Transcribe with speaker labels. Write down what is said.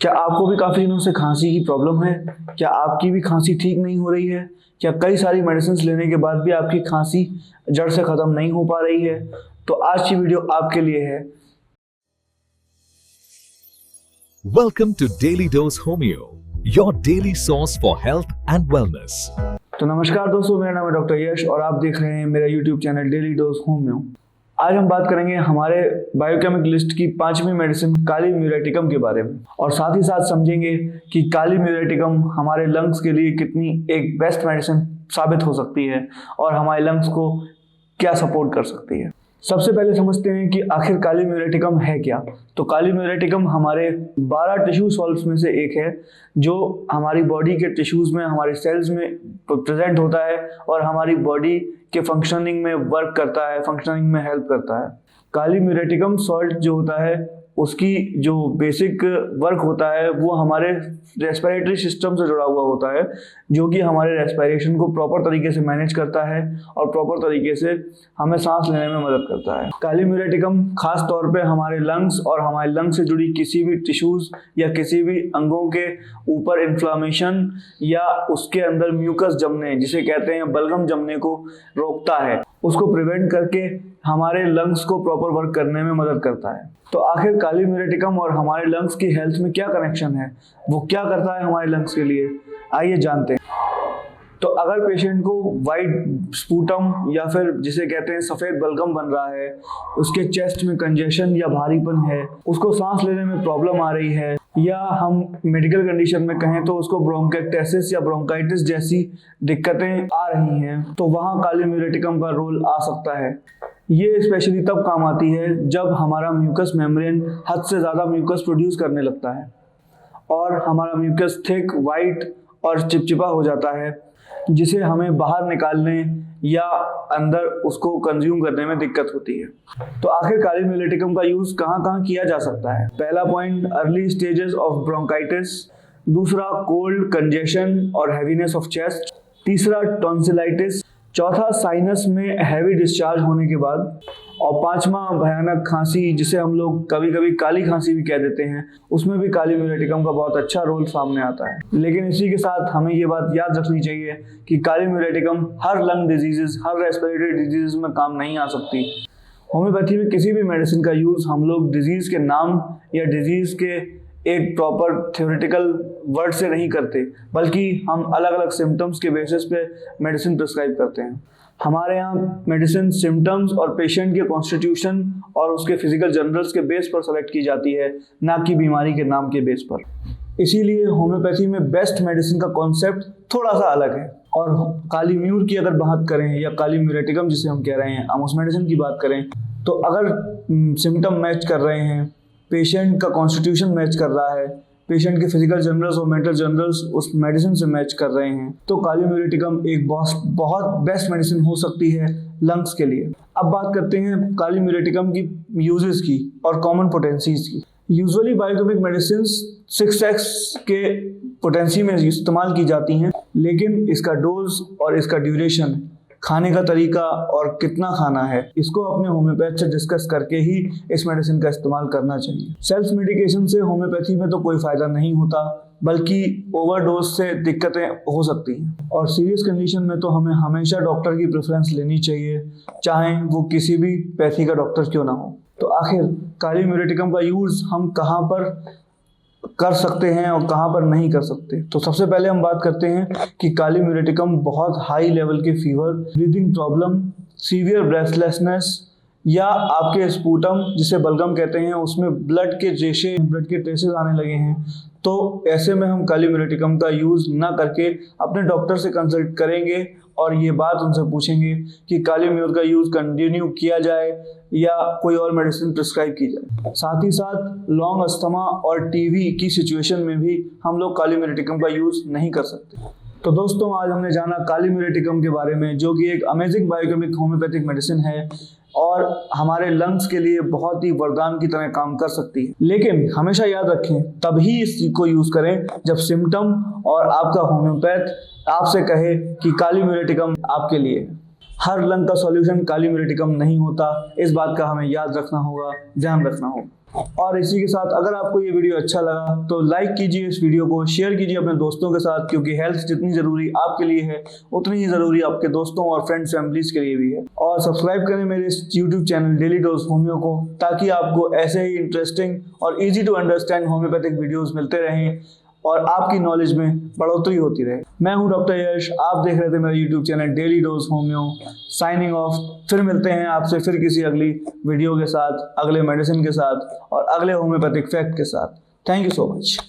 Speaker 1: क्या आपको भी काफ़ी दिनों से खांसी की प्रॉब्लम है? क्या आपकी भी खांसी ठीक नहीं हो रही है? क्या कई सारी मेडिसिन लेने के बाद भी आपकी खांसी जड़ से ख़त्म नहीं हो पा रही है? तो आज की वीडियो आपके लिए है।
Speaker 2: Welcome to Daily Dose Homeo, your daily source for health and wellness.
Speaker 1: तो नमस्कार दोस्तों, मेरा नाम है डॉक्टर यश और आप देख रहे हैं मेरा YouTube channel daily dose homeo. आज हम बात करेंगे हमारे बायोकेमिक लिस्ट की 5वीं मेडिसिन काली म्यूरेटिकम के बारे में, और साथ ही साथ समझेंगे कि काली म्यूरेटिकम हमारे लंग्स के लिए कितनी एक बेस्ट मेडिसिन साबित हो सकती है और हमारे लंग्स को क्या सपोर्ट कर सकती है। सबसे पहले समझते हैं कि आखिर काली म्यूरेटिकम है क्या। तो काली म्यूरेटिकम हमारे 12 टिश्यू सॉल्ट्स में से एक है जो हमारी बॉडी के टिश्यूज में, हमारे सेल्स में प्रेजेंट होता है और हमारी बॉडी के फंक्शनिंग में वर्क करता है, फंक्शनिंग में हेल्प करता है। काली म्यूरेटिकम सॉल्ट जो होता है उसकी जो बेसिक वर्क होता है वो हमारे रेस्पिरेटरी सिस्टम से जुड़ा हुआ होता है, जो कि हमारे रेस्पिरेशन को प्रॉपर तरीके से मैनेज करता है और प्रॉपर तरीके से हमें सांस लेने में मदद करता है। काली म्यूरेटिकम खास तौर पे हमारे लंग्स और हमारे लंग्स से जुड़ी किसी भी टिश्यूज या किसी भी अंगों के ऊपर इन्फ्लामेशन या उसके अंदर म्यूकस जमने, जिसे कहते हैं बलगम जमने को रोकता है, उसको प्रिवेंट करके हमारे लंग्स को प्रॉपर वर्क करने में मदद करता है। तो आखिर काली म्यूरेटिकम और हमारे लंग्स की हेल्थ में क्या कनेक्शन है, वो क्या करता है हमारे लंग्स के लिए, आइए जानते हैं। तो अगर पेशेंट को वाइट स्पूटम या फिर जिसे कहते हैं सफ़ेद बलगम बन रहा है, उसके चेस्ट में कंजेशन या भारीपन है, उसको सांस लेने में प्रॉब्लम आ रही है, या हम मेडिकल कंडीशन में कहें तो उसको ब्रोंकाइटिस या ब्रोंकाइटिस जैसी दिक्कतें आ रही हैं, तो वहाँ काली म्यूरेटिकम का रोल आ सकता है। ये स्पेशली तब काम आती है जब हमारा म्यूकस मेम्ब्रेन हद से ज़्यादा म्यूकस प्रोड्यूस करने लगता है और हमारा म्यूकस थिक, वाइट और चिपचिपा हो जाता है, जिसे हमें बाहर निकालने या अंदर उसको कंज्यूम करने में दिक्कत होती है। तो आखिर काली म्यूरेटिकम का यूज़ कहाँ कहाँ किया जा सकता है। पहला point, early stages of bronchitis. दूसरा, कोल्ड, कंजेशन और हैवीनेस ऑफ चेस्ट। तीसरा, टॉन्सिलाइटिस। चौथा, साइनस में हैवी डिस्चार्ज होने के बाद। और पांचवा, भयानक खांसी, जिसे हम लोग कभी कभी काली खांसी भी कह देते हैं, उसमें भी काली म्यूरेटिकम का बहुत अच्छा रोल सामने आता है। लेकिन इसी के साथ हमें ये बात याद रखनी चाहिए कि काली म्यूरेटिकम हर लंग डिजीजेस, हर रेस्पिरेटरी डिजीज में काम नहीं आ सकती। होम्योपैथी में किसी भी मेडिसिन का यूज़ हम लोग डिजीज़ के नाम या डिजीज़ के एक प्रॉपर थ्योरेटिकल वर्ड से नहीं करते, बल्कि हम अलग अलग सिम्टम्स के बेसिस पे मेडिसिन प्रिस्क्राइब करते हैं। हमारे यहाँ मेडिसिन सिम्टम्स और पेशेंट के कॉन्स्टिट्यूशन और उसके फिजिकल जनरल्स के बेस पर सेलेक्ट की जाती है, ना कि बीमारी के नाम के बेस पर। इसीलिए होम्योपैथी में बेस्ट मेडिसिन का कॉन्सेप्ट थोड़ा सा अलग है। और काली म्यूर की अगर बात करें या काली म्यूरेटिकम जिसे हम कह रहे हैं, हम उस मेडिसिन की बात करें, तो अगर सिम्टम मैच कर रहे हैं, पेशेंट का कॉन्स्टिट्यूशन मैच कर रहा है, पेशेंट के फिजिकल जनरल्स और मेंटल जनरल्स उस मेडिसिन से मैच कर रहे हैं, तो काली म्यूरेटिकम एक बहुत बेस्ट मेडिसिन हो सकती है लंग्स के लिए। अब बात करते हैं काली म्यूरेटिकम की यूजेस की और कॉमन पोटेंसीज की। यूजुअली बायोकेमिक मेडिसिन 6x के पोटेंसी में इस्तेमाल की जाती हैं, लेकिन इसका डोज और इसका ड्यूरेशन, खाने का तरीका और कितना खाना है, इसको अपने होम्योपैथ से डिस्कस करके ही इस मेडिसिन का इस्तेमाल करना चाहिए। सेल्फ मेडिकेशन से होम्योपैथी में तो कोई फ़ायदा नहीं होता, बल्कि ओवरडोज से दिक्कतें हो सकती हैं, और सीरियस कंडीशन में तो हमें हमेशा डॉक्टर की प्रेफरेंस लेनी चाहिए, चाहे वो किसी भी पैथी का डॉक्टर क्यों ना हो। तो आखिर काली म्यूरेटिकम का यूज़ हम कहाँ पर कर सकते हैं और कहाँ पर नहीं कर सकते। तो सबसे पहले हम बात करते हैं कि काली म्यूरेटिकम बहुत हाई लेवल के fever, breathing problem, severe breathlessness या आपके स्पूटम जिसे बलगम कहते हैं उसमें ब्लड के ट्रेसेस आने लगे हैं, तो ऐसे में हम काली म्यूरेटिकम का यूज़ ना करके अपने डॉक्टर से कंसल्ट करेंगे और ये बात उनसे पूछेंगे कि काली म्यूर का यूज़ कंटिन्यू किया जाए या कोई और मेडिसिन प्रिस्क्राइब की जाए। साथ ही साथ लॉन्ग अस्थमा और टीबी की सिचुएशन में भी हम लोग काली म्यूरेटिकम का यूज़ नहीं कर सकते। तो दोस्तों, आज हमने जाना काली म्यूरेटिकम के बारे में, जो कि एक अमेजिंग बायोकेमिक होम्योपैथिक मेडिसिन है और हमारे लंग्स के लिए बहुत ही वरदान की तरह काम कर सकती है। लेकिन हमेशा याद रखें, तभी इसको यूज़ करें जब सिम्टम और आपका होम्योपैथ आपसे कहे कि काली म्यूरेटिकम आपके लिए है। हर लंग का सॉल्यूशन काली म्यूरेटिकम नहीं होता, इस बात का हमें याद रखना होगा, ध्यान रखना होगा। और इसी के साथ अगर आपको ये वीडियो अच्छा लगा तो लाइक कीजिए इस वीडियो को, शेयर कीजिए अपने दोस्तों के साथ, क्योंकि हेल्थ जितनी ज़रूरी आपके लिए है उतनी ही ज़रूरी आपके दोस्तों और फ्रेंड्स फैमिलीज के लिए भी है। और सब्सक्राइब करें मेरे इस YouTube channel daily dose homeo को, ताकि आपको ऐसे ही इंटरेस्टिंग और easy to understand homeopathic videos मिलते रहें और आपकी नॉलेज में बढ़ोतरी होती रहे। मैं हूं डॉक्टर यश, आप देख रहे थे मेरा YouTube channel daily dose homeo. Signing off. फिर मिलते हैं आपसे फिर किसी अगली वीडियो के साथ, अगले मेडिसिन के साथ और अगले होम्योपैथिक फैक्ट के साथ। Thank you so much.